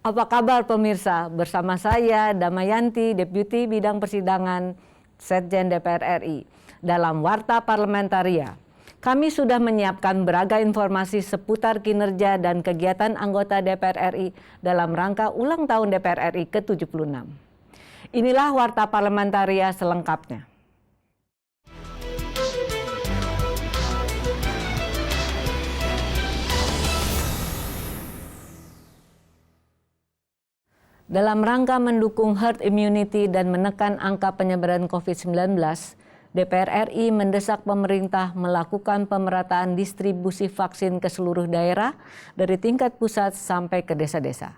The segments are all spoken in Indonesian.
Apa kabar pemirsa? Bersama saya Damayanti, Deputi Bidang Persidangan Setjen DPR RI. Dalam Warta Parlamentaria, kami sudah menyiapkan beragam informasi seputar kinerja dan kegiatan anggota DPR RI dalam rangka ulang tahun DPR RI ke-76. Inilah Warta Parlamentaria selengkapnya. Dalam rangka mendukung herd immunity dan menekan angka penyebaran COVID-19, DPR RI mendesak pemerintah melakukan pemerataan distribusi vaksin ke seluruh daerah dari tingkat pusat sampai ke desa-desa.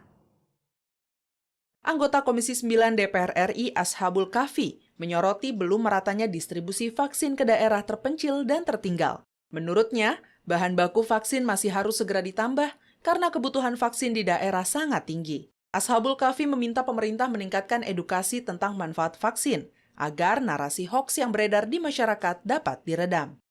Anggota Komisi 9 DPR RI Ashabul Kahfi menyoroti belum meratanya distribusi vaksin ke daerah terpencil dan tertinggal. Menurutnya, bahan baku vaksin masih harus segera ditambah karena kebutuhan vaksin di daerah sangat tinggi. Ashabul Kahfi meminta pemerintah meningkatkan edukasi tentang manfaat vaksin agar narasi hoaks yang beredar di masyarakat dapat diredam.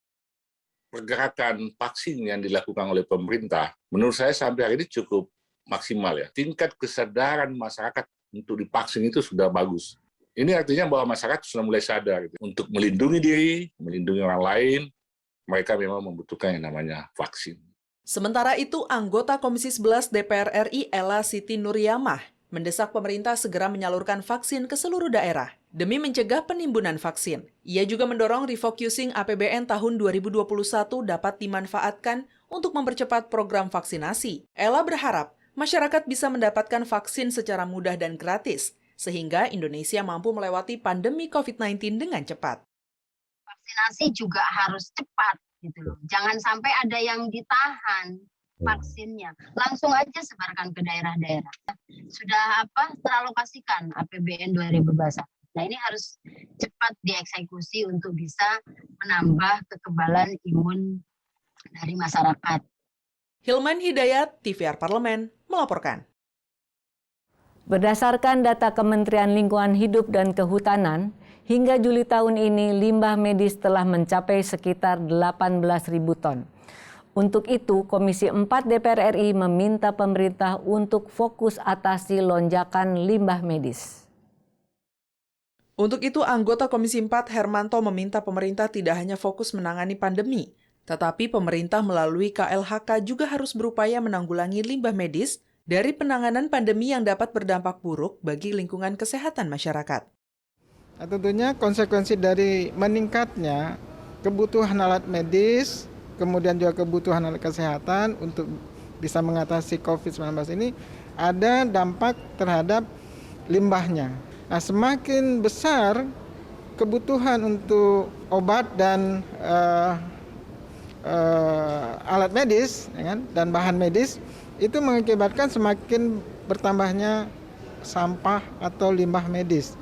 Pergerakan vaksin yang dilakukan oleh pemerintah, menurut saya sampai hari ini cukup maksimal ya. Tingkat kesadaran masyarakat untuk divaksin itu sudah bagus. Ini artinya bahwa masyarakat sudah mulai sadar gitu. Untuk melindungi diri, melindungi orang lain, mereka memang membutuhkan yang namanya vaksin. Sementara itu, anggota Komisi 11 DPR RI Ella Siti Nuryamah mendesak pemerintah segera menyalurkan vaksin ke seluruh daerah demi mencegah penimbunan vaksin. Ia juga mendorong refocusing APBN tahun 2021 dapat dimanfaatkan untuk mempercepat program vaksinasi. Ella berharap masyarakat bisa mendapatkan vaksin secara mudah dan gratis, sehingga Indonesia mampu melewati pandemi COVID-19 dengan cepat. Vaksinasi juga harus cepat. Gitu loh. Jangan sampai ada yang ditahan vaksinnya, langsung aja sebarkan ke daerah-daerah. Sudah teralokasikan APBN 2021. Nah ini harus cepat dieksekusi untuk bisa menambah kekebalan imun dari masyarakat. Hilman Hidayat, TVR Parlemen, melaporkan. Berdasarkan data Kementerian Lingkungan Hidup dan Kehutanan, hingga Juli tahun ini limbah medis telah mencapai sekitar 18.000 ton. Untuk itu, Komisi 4 DPR RI meminta pemerintah untuk fokus atasi lonjakan limbah medis. Untuk itu, anggota Komisi 4 Hermanto meminta pemerintah tidak hanya fokus menangani pandemi, tetapi pemerintah melalui KLHK juga harus berupaya menanggulangi limbah medis dari penanganan pandemi yang dapat berdampak buruk bagi lingkungan kesehatan masyarakat. Nah, tentunya konsekuensi dari meningkatnya kebutuhan alat medis, kemudian juga kebutuhan alat kesehatan untuk bisa mengatasi COVID-19 ini ada dampak terhadap limbahnya. Nah, semakin besar kebutuhan untuk obat dan alat medis ya kan, dan bahan medis, itu mengakibatkan semakin bertambahnya sampah atau limbah medis.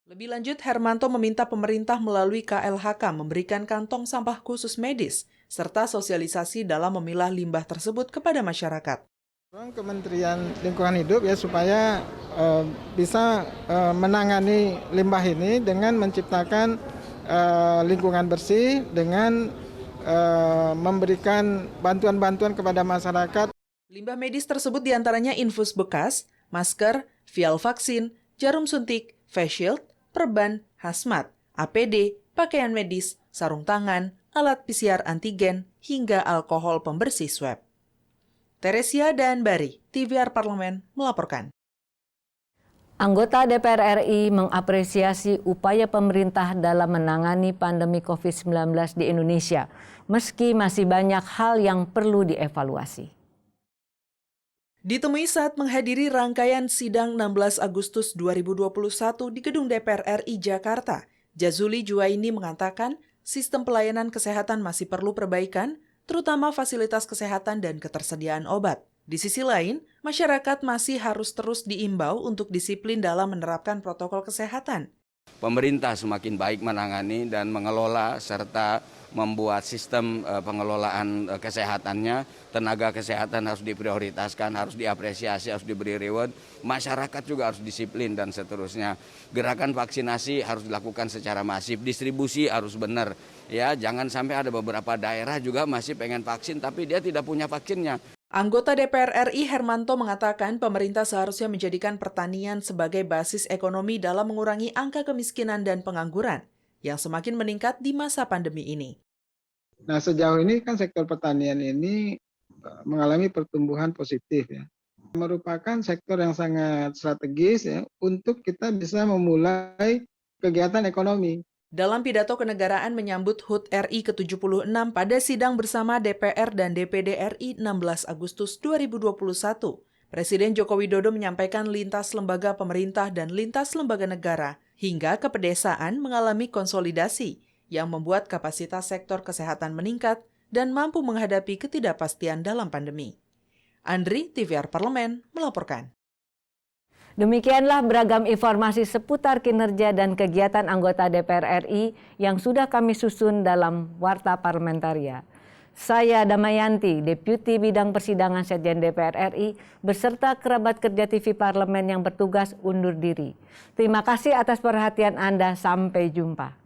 Lebih lanjut, Hermanto meminta pemerintah melalui KLHK memberikan kantong sampah khusus medis, serta sosialisasi dalam memilah limbah tersebut kepada masyarakat. Kementerian Lingkungan Hidup ya supaya bisa menangani limbah ini dengan menciptakan lingkungan bersih, dengan memberikan bantuan-bantuan kepada masyarakat. Limbah medis tersebut diantaranya infus bekas, masker, vial vaksin, jarum suntik, face shield, perban, hazmat, APD, pakaian medis, sarung tangan, alat PCR antigen, hingga alkohol pembersih swab. Teresia dan Bari, TVR Parlemen, melaporkan. Anggota DPR RI mengapresiasi upaya pemerintah dalam menangani pandemi COVID-19 di Indonesia, meski masih banyak hal yang perlu dievaluasi. Ditemui saat menghadiri rangkaian sidang 16 Agustus 2021 di Gedung DPR RI Jakarta, Jazuli Juwaini mengatakan sistem pelayanan kesehatan masih perlu perbaikan, terutama fasilitas kesehatan dan ketersediaan obat. Di sisi lain, masyarakat masih harus terus diimbau untuk disiplin dalam menerapkan protokol kesehatan. Pemerintah semakin baik menangani dan mengelola serta membuat sistem pengelolaan kesehatannya, tenaga kesehatan harus diprioritaskan, harus diapresiasi, harus diberi reward, masyarakat juga harus disiplin dan seterusnya. Gerakan vaksinasi harus dilakukan secara masif, distribusi harus benar. Ya, jangan sampai ada beberapa daerah juga masih pengen vaksin tapi dia tidak punya vaksinnya. Anggota DPR RI Hermanto mengatakan pemerintah seharusnya menjadikan pertanian sebagai basis ekonomi dalam mengurangi angka kemiskinan dan pengangguran yang semakin meningkat di masa pandemi ini. Nah, sejauh ini kan sektor pertanian ini mengalami pertumbuhan positif ya. Merupakan sektor yang sangat strategis ya untuk kita bisa memulai kegiatan ekonomi. Dalam pidato kenegaraan menyambut HUT RI ke-76 pada sidang bersama DPR dan DPD RI 16 Agustus 2021, Presiden Joko Widodo menyampaikan lintas lembaga pemerintah dan lintas lembaga negara hingga ke pedesaan mengalami konsolidasi yang membuat kapasitas sektor kesehatan meningkat dan mampu menghadapi ketidakpastian dalam pandemi. Andri, TVR Parlemen, melaporkan. Demikianlah beragam informasi seputar kinerja dan kegiatan anggota DPR RI yang sudah kami susun dalam Warta Parlamentaria. Saya Damayanti, Deputi Bidang Persidangan Setjen DPR RI, beserta kerabat kerja TV Parlemen yang bertugas undur diri. Terima kasih atas perhatian Anda, sampai jumpa.